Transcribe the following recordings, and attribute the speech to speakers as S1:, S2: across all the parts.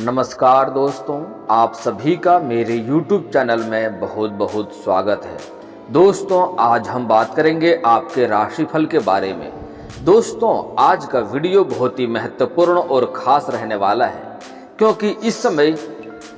S1: नमस्कार दोस्तों, आप सभी का मेरे YouTube चैनल में बहुत बहुत स्वागत है। दोस्तों, आज हम बात करेंगे आपके राशिफल के बारे में। दोस्तों, आज का वीडियो बहुत ही महत्वपूर्ण और ख़ास रहने वाला है, क्योंकि इस समय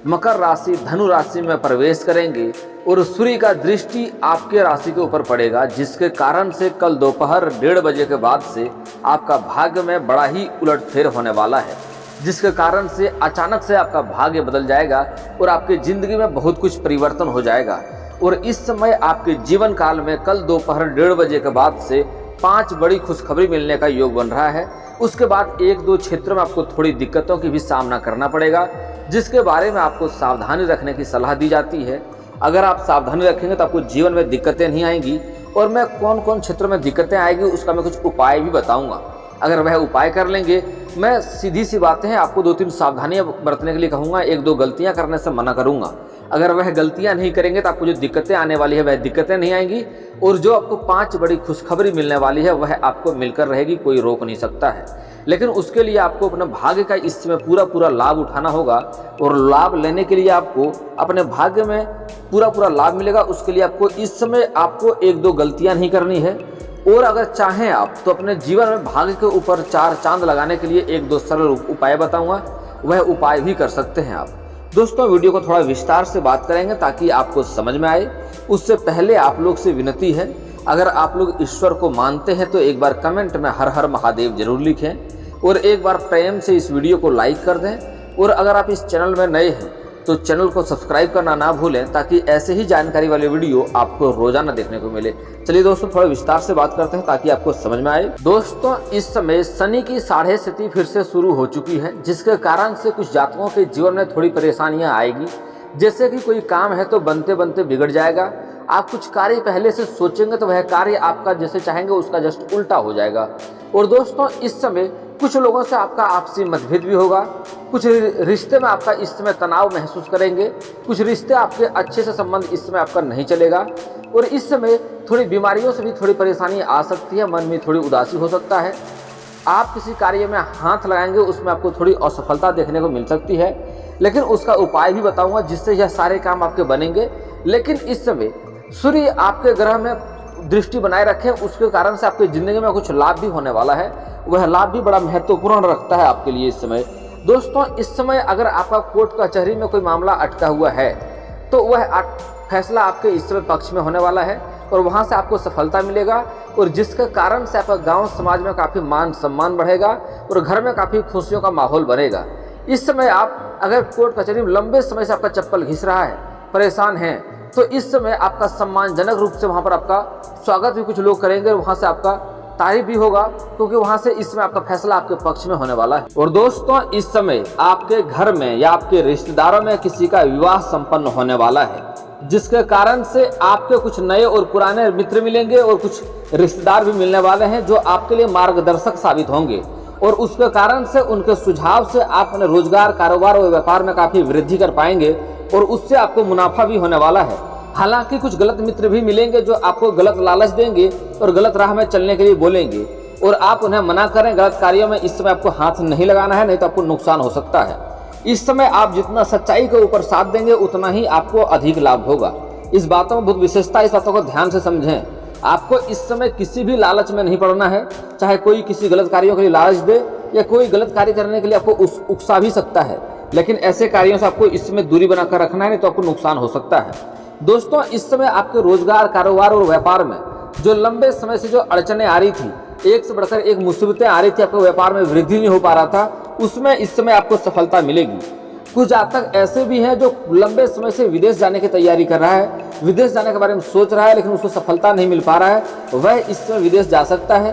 S1: मकर राशि धनु राशि में प्रवेश करेंगे और सूर्य का दृष्टि आपके राशि के ऊपर पड़ेगा, जिसके कारण से कल दोपहर 1:30 बजे के बाद से आपका भाग्य में बड़ा ही उलटफेर होने वाला है, जिसके कारण से अचानक से आपका भाग्य बदल जाएगा और आपकी ज़िंदगी में बहुत कुछ परिवर्तन हो जाएगा। और इस समय आपके जीवन काल में कल दोपहर 1:30 बजे के बाद से 5 बड़ी खुशखबरी मिलने का योग बन रहा है। उसके बाद 1-2 क्षेत्रों में आपको थोड़ी दिक्कतों की भी सामना करना पड़ेगा, जिसके बारे में आपको सावधानी रखने की सलाह दी जाती है। अगर आप सावधानी रखेंगे तो आपको जीवन में दिक्कतें नहीं आएंगी। और मैं कौन कौन क्षेत्रों में दिक्कतें आएगी उसका मैं कुछ उपाय भी बताऊँगा। अगर वह उपाय कर लेंगे, मैं सीधी सी बातें हैं, आपको 2-3 सावधानियां बरतने के लिए कहूँगा, 1-2 गलतियां करने से मना करूँगा। अगर वह गलतियां नहीं करेंगे तो आपको जो दिक्कतें आने वाली है वह दिक्कतें नहीं आएंगी, और जो आपको 5 बड़ी खुशखबरी मिलने वाली है वह आपको मिलकर रहेगी, कोई रोक नहीं सकता है। लेकिन उसके लिए आपको अपने भाग्य का इस समय पूरा लाभ उठाना होगा, और लाभ लेने के लिए आपको अपने भाग्य में पूरा लाभ मिलेगा। उसके लिए आपको इस समय आपको 1-2 गलतियाँ नहीं करनी है। और अगर चाहें आप तो अपने जीवन में भाग्य के ऊपर 4 चांद लगाने के लिए 1-2 सरल उपाय बताऊंगा, वह उपाय भी कर सकते हैं आप। दोस्तों, वीडियो को थोड़ा विस्तार से बात करेंगे ताकि आपको समझ में आए। उससे पहले आप लोग से विनती है, अगर आप लोग ईश्वर को मानते हैं तो एक बार कमेंट में हर हर महादेव जरूर लिखें, और एक बार प्रेम से इस वीडियो को लाइक कर दें। और अगर आप इस चैनल में नए हैं तो चैनल को सब्सक्राइब करना ना भूलें, ताकि ऐसे ही जानकारी वाले वीडियो आपको रोजाना देखने को मिले। चलिए दोस्तों, थोड़ा विस्तार से बात करते हैं ताकि आपको समझ में आए। दोस्तों, इस समय शनि की 6.5 स्थिति फिर से शुरू हो चुकी है, जिसके कारण से कुछ जातकों के जीवन में थोड़ी परेशानियां आएगी। जैसे कि कोई काम है तो बनते बनते बिगड़ जाएगा। आप कुछ कार्य पहले से सोचेंगे तो वह कार्य आपका जैसे चाहेंगे उसका जस्ट उल्टा हो जाएगा। और दोस्तों, इस समय कुछ लोगों से आपका आपसी मतभेद भी होगा। कुछ रिश्ते में आपका इस समय तनाव महसूस करेंगे। कुछ रिश्ते आपके अच्छे से संबंध इस समय आपका नहीं चलेगा। और इस समय थोड़ी बीमारियों से भी थोड़ी परेशानी आ सकती है, मन में थोड़ी उदासी हो सकता है। आप किसी कार्य में हाथ लगाएंगे उसमें आपको थोड़ी असफलता देखने को मिल सकती है, लेकिन उसका उपाय भी बताऊंगा जिससे यह सारे काम आपके बनेंगे। लेकिन इस समय सूर्य आपके ग्रह में दृष्टि बनाए रखें, उसके कारण से आपकी ज़िंदगी में कुछ लाभ भी होने वाला है। वह लाभ भी बड़ा महत्वपूर्ण रखता है आपके लिए इस समय। दोस्तों, इस समय अगर आपका कोर्ट कचहरी में कोई मामला अटका हुआ है तो वह फैसला आपके इस समय पक्ष में होने वाला है, और वहां से आपको सफलता मिलेगा, और जिसके कारण से आपका गांव समाज में काफ़ी मान सम्मान बढ़ेगा और घर में काफ़ी खुशियों का माहौल बनेगा। इस समय आप अगर कोर्ट कचहरी में लंबे समय से आपका चप्पल घिस रहा है, परेशान हैं, तो इस समय आपका सम्मानजनक रूप से वहाँ पर आपका स्वागत भी कुछ लोग करेंगे, और वहाँ से आपका तारीफ भी होगा, क्योंकि वहाँ से इस समय आपका फैसला आपके पक्ष में होने वाला है। और दोस्तों, इस समय आपके घर में या आपके रिश्तेदारों में किसी का विवाह संपन्न होने वाला है, जिसके कारण से आपके कुछ नए और पुराने मित्र मिलेंगे, और कुछ रिश्तेदार भी मिलने वाले हैं जो आपके लिए मार्गदर्शक साबित होंगे। और उसके कारण से उनके सुझाव से आप अपने रोजगार, कारोबार और व्यापार में काफ़ी वृद्धि कर पाएंगे, और उससे आपको मुनाफा भी होने वाला है। हालांकि कुछ गलत मित्र भी मिलेंगे जो आपको गलत लालच देंगे और गलत राह में चलने के लिए बोलेंगे, और आप उन्हें मना करें। गलत कार्यों में इस समय आपको हाथ नहीं लगाना है, नहीं तो आपको नुकसान हो सकता है। इस समय आप जितना सच्चाई के ऊपर साथ देंगे उतना ही आपको अधिक लाभ होगा। इस बातों में बहुत विशेषता, इस बातों को ध्यान से समझें। आपको इस समय किसी भी लालच में नहीं पड़ना है, चाहे कोई किसी गलत कार्यों के लिए लालच दे या कोई गलत कार्य करने के लिए आपको उकसा भी सकता है, लेकिन ऐसे कार्यों से आपको इस समय दूरी बनाकर रखना है, नहीं तो आपको नुकसान हो सकता है। दोस्तों, इस समय आपके रोजगार, कारोबार और व्यापार में जो लंबे समय से जो अड़चनें आ रही थी, एक से बढ़कर एक मुसीबतें आ रही थी, आपके व्यापार में वृद्धि नहीं हो पा रहा था, उसमें इस समय आपको सफलता मिलेगी। कुछ जातक ऐसे भी हैं जो लंबे समय से विदेश जाने की तैयारी कर रहा है, विदेश जाने के बारे में सोच रहा है, लेकिन उसको सफलता नहीं मिल पा रहा है, वह इस समय विदेश जा सकता है।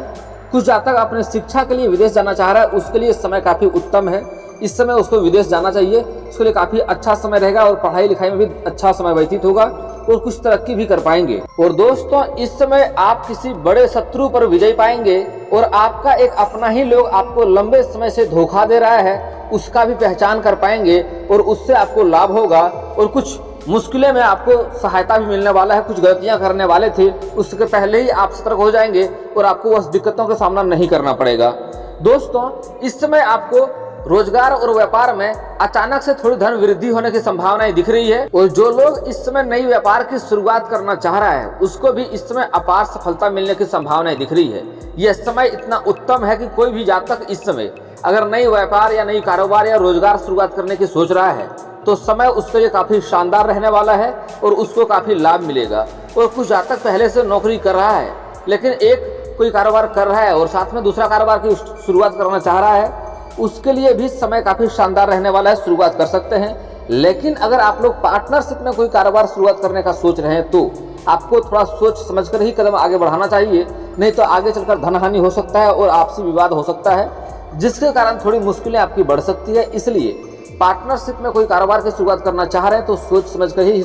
S1: कुछ जातक अपने शिक्षा के लिए विदेश जाना चाह रहा है, उसके लिए समय काफ़ी उत्तम है। इस समय उसको विदेश जाना चाहिए, उसके लिए काफ़ी अच्छा समय रहेगा, और पढ़ाई लिखाई में भी अच्छा समय व्यतीत होगा, और कुछ तरक्की भी कर पाएंगे। और दोस्तों, इस समय आप किसी बड़े शत्रु पर विजय पाएंगे, और आपका एक अपना ही लोग आपको लंबे समय से धोखा दे रहा है उसका भी पहचान कर पाएंगे, और उससे आपको लाभ होगा। और कुछ मुश्किलें में आपको सहायता भी मिलने वाला है। कुछ गलतियां करने वाले थे, उसके पहले ही आप सतर्क हो जाएंगे और आपको उस दिक्कतों का सामना नहीं करना पड़ेगा। दोस्तों, इस समय आपको रोजगार और व्यापार में अचानक से थोड़ी धन वृद्धि होने की संभावनाएं दिख रही है और जो लोग इस समय नई व्यापार की शुरुआत करना चाह रहा है उसको भी इस समय अपार सफलता मिलने की संभावनाएं दिख रही है। यह समय इतना उत्तम है कि कोई भी जातक इस समय अगर नई व्यापार या नई कारोबार या रोजगार शुरुआत करने की सोच रहा है तो समय उसके लिए काफी शानदार रहने वाला है और उसको काफी लाभ मिलेगा। और कुछ जातक पहले से नौकरी कर रहा है लेकिन एक कोई कारोबार कर रहा है और साथ में दूसरा कारोबार की शुरुआत करना चाह रहा है, उसके लिए भी समय काफी शानदार रहने वाला है, शुरुआत कर सकते हैं। लेकिन अगर आप लोग पार्टनरशिप में कोई कारोबार शुरुआत करने का सोच रहे हैं तो आपको थोड़ा सोच समझकर ही कदम आगे बढ़ाना चाहिए, नहीं तो आगे चलकर धन हानि हो सकता है और आपसी विवाद हो सकता है जिसके कारण थोड़ी मुश्किलें आपकी बढ़ सकती है। इसलिए पार्टनरशिप में कोई कारोबार की शुरुआत करना चाह रहे हैं तो सोच समझकर ही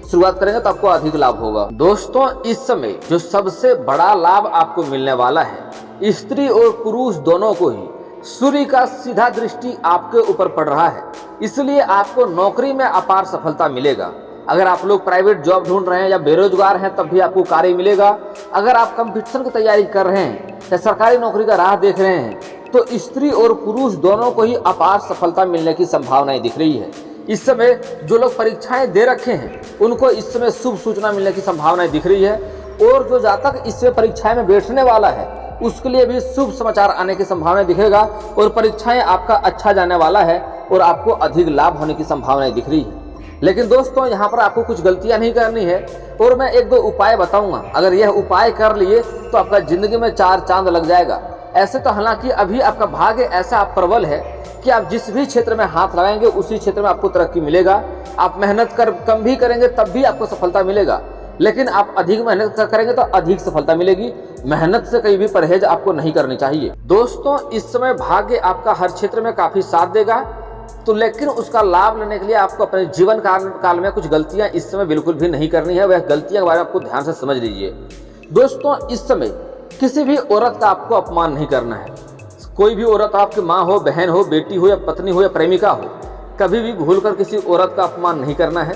S1: शुरुआत करेंगे तो आपको अधिक लाभ होगा। दोस्तों इस समय जो सबसे बड़ा लाभ आपको मिलने वाला है, स्त्री और पुरुष दोनों को ही सूर्य का सीधा दृष्टि आपके ऊपर पड़ रहा है, इसलिए आपको नौकरी में अपार सफलता मिलेगा। अगर आप लोग प्राइवेट जॉब ढूंढ रहे हैं या बेरोजगार हैं तब भी आपको कार्य मिलेगा। अगर आप कंपटीशन की तैयारी कर रहे हैं या सरकारी नौकरी का राह देख रहे हैं तो स्त्री और पुरुष दोनों को ही अपार सफलता मिलने की संभावनाएं दिख रही है। इस समय जो लोग परीक्षाएं दे रखे हैं उनको इस समय शुभ सूचना मिलने की संभावनाएं दिख रही है और जो जातक इस समय परीक्षाएं में बैठने वाला है उसके लिए भी शुभ समाचार आने की संभावना दिखेगा और परीक्षाएं आपका अच्छा जाने वाला है और आपको अधिक लाभ होने की संभावनाएं दिख रही है। लेकिन दोस्तों यहाँ पर आपको कुछ गलतियां नहीं करनी है और मैं एक दो उपाय बताऊंगा। अगर यह उपाय कर लिए तो आपका जिंदगी में चार चांद लग जाएगा। ऐसे तो हालांकि अभी आपका भाग्य ऐसा प्रबल है कि आप जिस भी क्षेत्र में हाथ लगाएंगे उसी क्षेत्र में आपको तरक्की मिलेगा। आप मेहनत कम भी करेंगे तब भी आपको सफलता मिलेगा, लेकिन आप अधिक मेहनत करेंगे तो अधिक सफलता मिलेगी। मेहनत से कहीं भी परहेज आपको नहीं करनी चाहिए। दोस्तों इस समय भाग्य आपका हर क्षेत्र में काफी साथ देगा, तो लेकिन उसका लाभ लेने के लिए आपको अपने जीवन काल में कुछ गलतियां इस समय बिल्कुल भी नहीं करनी है। वह गलतियां के बारे में आपको ध्यान से समझ लीजिए। दोस्तों इस समय किसी भी औरत का आपको अपमान नहीं करना है। कोई भी औरत, आपकी माँ हो, बहन हो, बेटी हो या पत्नी हो या प्रेमिका हो, कभी भी भूलकर किसी औरत का अपमान नहीं करना है।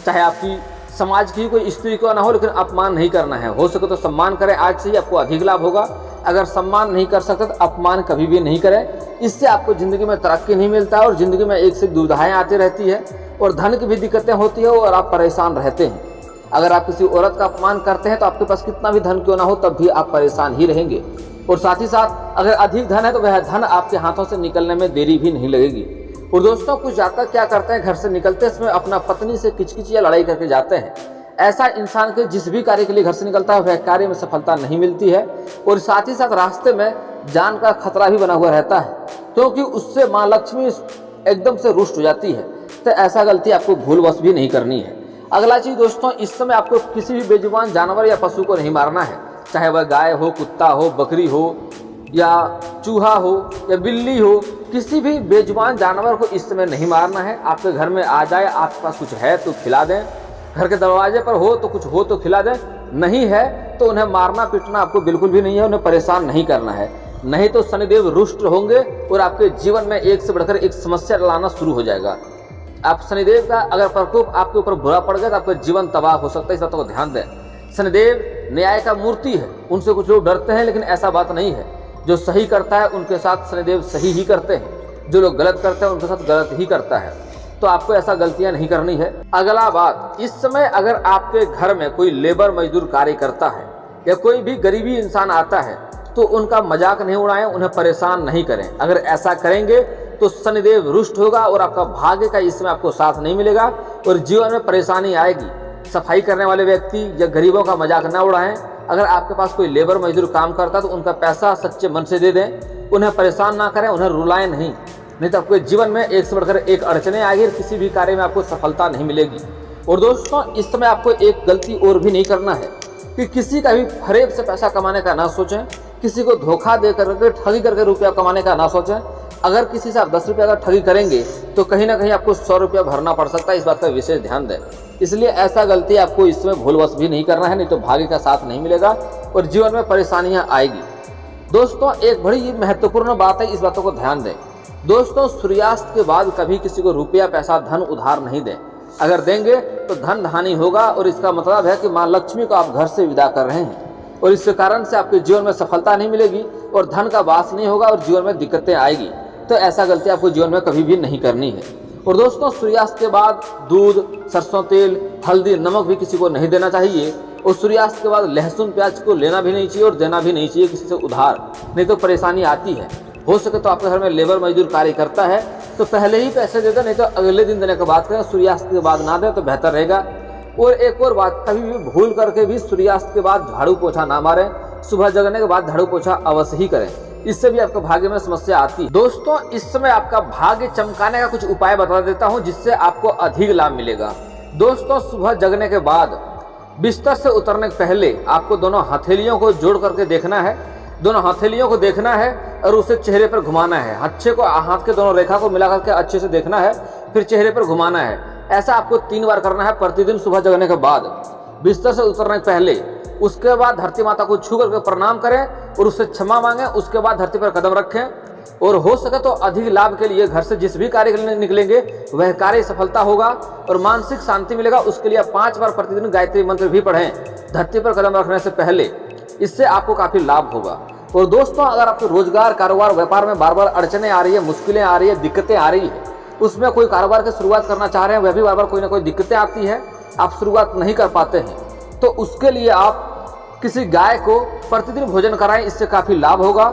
S1: चाहे आपकी समाज की कोई स्त्री क्यों ना हो, लेकिन अपमान नहीं करना है। हो सके तो सम्मान करें, आज से ही आपको अधिक लाभ होगा। अगर सम्मान नहीं कर सकते तो अपमान कभी भी नहीं करें, इससे आपको जिंदगी में तरक्की नहीं मिलता है और जिंदगी में एक से दुविधाएं आती रहती है और धन की भी दिक्कतें होती है और आप परेशान रहते हैं। अगर आप किसी औरत का अपमान करते हैं तो आपके पास कितना भी धन क्यों ना हो तब भी आप परेशान ही रहेंगे और साथ ही साथ अगर अधिक धन है तो वह धन आपके हाथों से निकलने में देरी भी नहीं लगेगी। और दोस्तों कुछ जातक क्या करते हैं, घर से निकलते समय अपना पत्नी से किचकिच या लड़ाई करके जाते हैं। ऐसा इंसान के जिस भी कार्य के लिए घर से निकलता है वह कार्य में सफलता नहीं मिलती है और साथ ही साथ रास्ते में जान का खतरा भी बना हुआ रहता है, क्योंकि उससे माँ लक्ष्मी एकदम से रुष्ट हो जाती है। तो ऐसा गलती आपको भूलवश भी नहीं करनी है। अगला चीज दोस्तों, इस समय आपको किसी भी बेजुबान जानवर या पशु को नहीं मारना है, चाहे वह गाय हो, कुत्ता हो, बकरी हो या चूहा हो या बिल्ली हो। किसी भी बेजुबान जानवर को इस समय नहीं मारना है। आपके घर में आ जाए, आपके पास कुछ है तो खिला दें, घर के दरवाजे पर हो तो कुछ हो तो खिला दें, नहीं है तो उन्हें मारना पीटना आपको बिल्कुल भी नहीं है, उन्हें परेशान नहीं करना है, नहीं तो शनिदेव रुष्ट होंगे और आपके जीवन में एक से बढ़कर एक समस्या लाना शुरू हो जाएगा। आप शनिदेव का अगर प्रकोप आपके ऊपर बुरा पड़ गया तो आपका जीवन तबाह हो सकता है, इस बात को ध्यान दें। शनिदेव न्याय का मूर्ति है, उनसे कुछ लोग डरते हैं लेकिन ऐसा बात नहीं है। जो सही करता है उनके साथ शनिदेव सही ही करते हैं, जो लोग गलत करते हैं उनके साथ गलत ही करता है। तो आपको ऐसा गलतियां नहीं करनी है। अगला बात, इस समय अगर आपके घर में कोई लेबर मजदूर कार्य करता है या कोई भी गरीबी इंसान आता है तो उनका मजाक नहीं उड़ाएं, उन्हें परेशान नहीं करें। अगर ऐसा करेंगे तो शनिदेव रुष्ट होगा और आपका भाग्य का इसमें आपको साथ नहीं मिलेगा और जीवन में परेशानी आएगी। सफाई करने वाले व्यक्ति या गरीबों का मजाक न उड़ाएं। अगर आपके पास कोई लेबर मजदूर काम करता है तो उनका पैसा सच्चे मन से दे दें, उन्हें परेशान ना करें, उन्हें रुलाएं नहीं तो आपके जीवन में एक से बढ़कर एक अड़चने आएगी और किसी भी कार्य में आपको सफलता नहीं मिलेगी। और दोस्तों इस समय आपको एक गलती और भी नहीं करना है कि किसी का भी फरेब से पैसा कमाने का ना सोचें, किसी को धोखा दे करके ठगी करके रुपया कमाने का ना सोचें। अगर किसी से आप 10 रुपये का ठगी करेंगे तो कहीं ना कहीं आपको 100 रुपया भरना पड़ सकता है, इस बात का विशेष ध्यान दें। इसलिए ऐसा गलती आपको इसमें भूलवश भी नहीं करना है, नहीं तो भाग्य का साथ नहीं मिलेगा और जीवन में परेशानियां आएगी। दोस्तों एक बड़ी महत्वपूर्ण बात है, इस बातों को ध्यान दें। दोस्तों सूर्यास्त के बाद कभी किसी को रुपया पैसा धन उधार नहीं दें। अगर देंगे तो धन हानि होगा और इसका मतलब है कि माँ लक्ष्मी को आप घर से विदा कर रहे हैं और इसके कारण से आपके जीवन में सफलता नहीं मिलेगी और धन का वास नहीं होगा और जीवन में दिक्कतें आएगी। तो ऐसा गलती आपको जीवन में कभी भी नहीं करनी है। और दोस्तों, सूर्यास्त के बाद दूध, सरसों तेल, हल्दी, नमक भी किसी को नहीं देना चाहिए। और सूर्यास्त के बाद लहसुन प्याज को लेना भी नहीं चाहिए और देना भी नहीं चाहिए किसी से उधार, नहीं तो परेशानी आती है। हो सके तो आपके घर में लेबर मजदूर कार्य करता है तो पहले ही पैसे दे दें, नहीं तो अगले दिन देने की बात करें। सूर्यास्त के बाद ना दें तो बेहतर रहेगा। और एक और बात, कभी भी भूल करके भी सूर्यास्त के बाद झाड़ू पोछा ना मारें। सुबह जगने के बाद झाड़ू पोछा अवश्य ही करें, इससे भी आपके भाग्य में समस्या आती है। दोस्तों, इस समय आपका भाग्य चमकाने का कुछ उपाय बता देता हूं जिससे आपको अधिक लाभ मिलेगा। दोस्तों, सुबह जगने के बाद बिस्तर से उतरने के पहले आपको दोनों हथेलियों को जोड़ करके देखना है। दोनों हथेलियों को देखना है और उसे चेहरे पर घुमाना है। अच्छे को हाथ के दोनों रेखा को मिला करके अच्छे से देखना है, फिर चेहरे पर घुमाना है। ऐसा आपको 3 बार करना है प्रतिदिन सुबह जगने के बाद, बिस्तर से उतरने के पहले। उसके बाद धरती माता को छू करके प्रणाम करें और उससे क्षमा मांगें। उसके बाद धरती पर कदम रखें और हो सके तो अधिक लाभ के लिए घर से जिस भी कार्य के लिए निकलेंगे वह कार्य सफलता होगा और मानसिक शांति मिलेगा। उसके लिए आप 5 बार प्रतिदिन गायत्री मंत्र भी पढ़ें धरती पर कदम रखने से पहले, इससे आपको काफी लाभ होगा। और दोस्तों, अगर आपको रोजगार, कारोबार, व्यापार में बार बार अड़चने आ रही है, मुश्किलें आ रही है, दिक्कतें आ रही है, उसमें कोई कारोबार की शुरुआत करना चाह रहे हैं, वह भी बार बार कोई ना कोई दिक्कतें आती है, आप शुरुआत नहीं कर पाते हैं, तो उसके लिए आप किसी गाय को प्रतिदिन भोजन कराएं, इससे काफी लाभ होगा।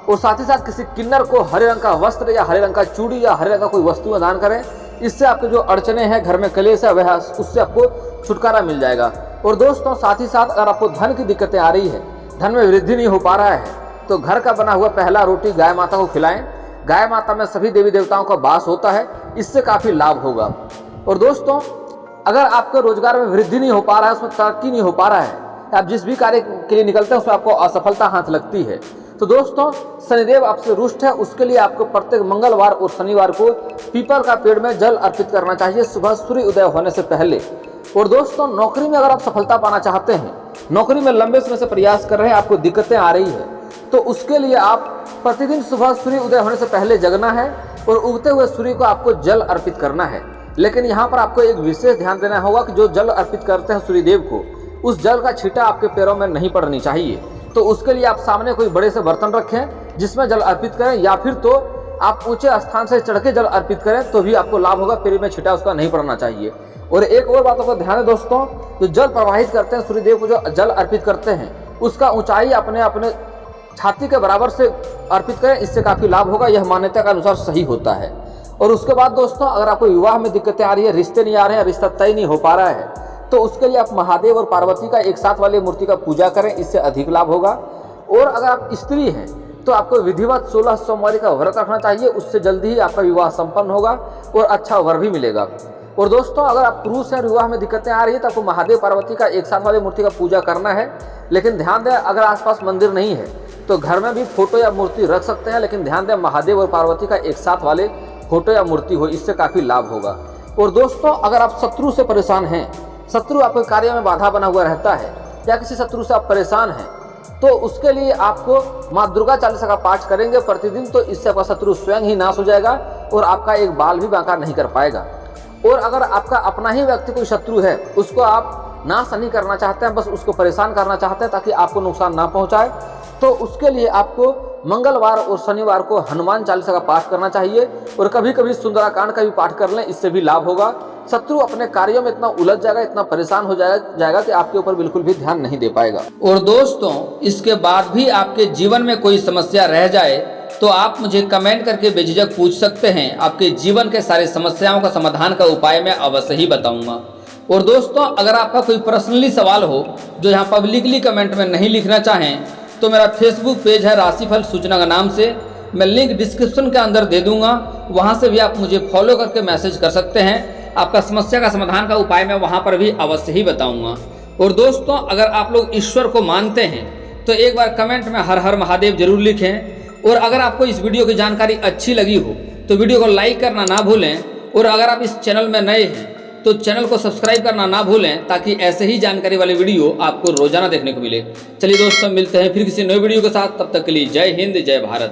S1: और साथ ही साथ किसी किन्नर को हरे रंग का वस्त्र या हरे रंग का चूड़ी या हरे रंग का कोई वस्तु दान करें, इससे आपके जो अड़चने हैं, घर में कलेश है, वह उससे आपको छुटकारा मिल जाएगा। और दोस्तों, साथ ही साथ अगर आपको धन की दिक्कतें आ रही है, धन में वृद्धि नहीं हो पा रहा है, तो घर का बना हुआ पहला रोटी गाय माता को खिलाएं। गाय माता में सभी देवी देवताओं का वास होता है, इससे काफी लाभ होगा। और दोस्तों, अगर आपके रोजगार में वृद्धि नहीं हो पा रहा है, उसमें तरक्की नहीं हो पा रहा है, आप जिस भी कार्य के लिए निकलते हैं उसमें आपको असफलता हाथ लगती है, तो दोस्तों शनिदेव आपसे रुष्ट है। उसके लिए आपको प्रत्येक मंगलवार और शनिवार को पीपल का पेड़ में जल अर्पित करना चाहिए सुबह सूर्य उदय होने से पहले। और दोस्तों, नौकरी में अगर आप सफलता पाना चाहते हैं, नौकरी में लंबे समय से प्रयास कर रहे हैं, आपको दिक्कतें आ रही है, तो उसके लिए आप प्रतिदिन सुबह सूर्य उदय होने से पहले जगना है और उगते हुए सूर्य को आपको जल अर्पित करना है। लेकिन यहाँ पर आपको एक विशेष ध्यान देना होगा कि जो जल अर्पित करते हैं सूर्यदेव को, उस जल का छींटा आपके पैरों में नहीं पड़नी चाहिए। तो उसके लिए आप सामने कोई बड़े से बर्तन रखें जिसमें जल अर्पित करें, या फिर तो आप ऊंचे स्थान से चढ़ के जल अर्पित करें तो भी आपको लाभ होगा। पैर में छींटा उसका नहीं पड़ना चाहिए। और एक और बातों को ध्यान है दोस्तों, जो जल प्रवाहित करते हैं सूर्यदेव को, जो जल अर्पित करते हैं, उसका ऊंचाई अपने अपने छाती के बराबर से अर्पित करें, इससे काफी लाभ होगा। यह मान्यता के अनुसार सही होता है। और उसके बाद दोस्तों, अगर आपको विवाह में दिक्कतें आ रही है, रिश्ते नहीं आ रहे हैं, रिश्ता तय नहीं हो पा रहा है, तो उसके लिए आप महादेव और पार्वती का एक साथ वाली मूर्ति का पूजा करें, इससे अधिक लाभ होगा। और अगर आप स्त्री हैं तो आपको विधिवत 16 सोमवारी का व्रत रखना चाहिए, उससे जल्दी ही आपका विवाह संपन्न होगा और अच्छा वर भी मिलेगा। और दोस्तों, अगर आप पुरुष हैं, विवाह में दिक्कतें आ रही है, तो आपको महादेव पार्वती का एक साथ वाली मूर्ति का पूजा करना है। लेकिन ध्यान दें, अगर आसपास मंदिर नहीं है तो घर में भी फोटो या मूर्ति रख सकते हैं, लेकिन ध्यान दें महादेव और पार्वती का एक साथ वाले फोटो या मूर्ति हो, इससे काफी लाभ होगा। और दोस्तों, अगर आप शत्रु से परेशान हैं, शत्रु आपके कार्य में बाधा बना हुआ रहता है, या किसी शत्रु से आप परेशान हैं, तो उसके लिए आपको माँ दुर्गा चालीसा का पाठ करेंगे प्रतिदिन, तो इससे आपका शत्रु स्वयं ही नाश हो जाएगा और आपका एक बाल भी बांका नहीं कर पाएगा। और अगर आपका अपना ही व्यक्ति कोई शत्रु है, उसको आप नाश नहीं करना चाहते हैं, बस उसको परेशान करना चाहते हैं ताकि आपको नुकसान ना पहुंचाए, तो उसके लिए आपको मंगलवार और शनिवार को हनुमान चालीसा का पाठ करना चाहिए। और कभी कभी सुंदराकांड का भी पाठ कर लें, इससे भी लाभ होगा। शत्रु अपने कार्यों में इतना उलझ जाएगा, इतना परेशान हो जाएगा कि आपके ऊपर बिल्कुल भी ध्यान नहीं दे पाएगा। और दोस्तों, इसके बाद भी आपके जीवन में कोई समस्या रह जाए तो आप मुझे कमेंट करके बेझिझक पूछ सकते हैं। आपके जीवन के सारे समस्याओं का समाधान का उपाय मैं अवश्य ही बताऊंगा। और दोस्तों, अगर आपका कोई पर्सनली सवाल हो जो यहाँ पब्लिकली कमेंट में नहीं लिखना चाहें, तो मेरा फेसबुक पेज है राशिफल सूचना के नाम से, मैं लिंक डिस्क्रिप्शन के अंदर दे दूंगा, वहां से भी आप मुझे फॉलो करके मैसेज कर सकते हैं। आपका समस्या का समाधान का उपाय मैं वहां पर भी अवश्य ही बताऊंगा। और दोस्तों, अगर आप लोग ईश्वर को मानते हैं तो एक बार कमेंट में हर हर महादेव जरूर लिखें। और अगर आपको इस वीडियो की जानकारी अच्छी लगी हो तो वीडियो को लाइक करना ना भूलें। और अगर आप इस चैनल में नए हैं तो चैनल को सब्सक्राइब करना ना भूलें, ताकि ऐसे ही जानकारी वाले वीडियो आपको रोजाना देखने को मिले। चलिए दोस्तों, मिलते हैं फिर किसी नए वीडियो के साथ। तब तक के लिए जय हिंद, जय भारत।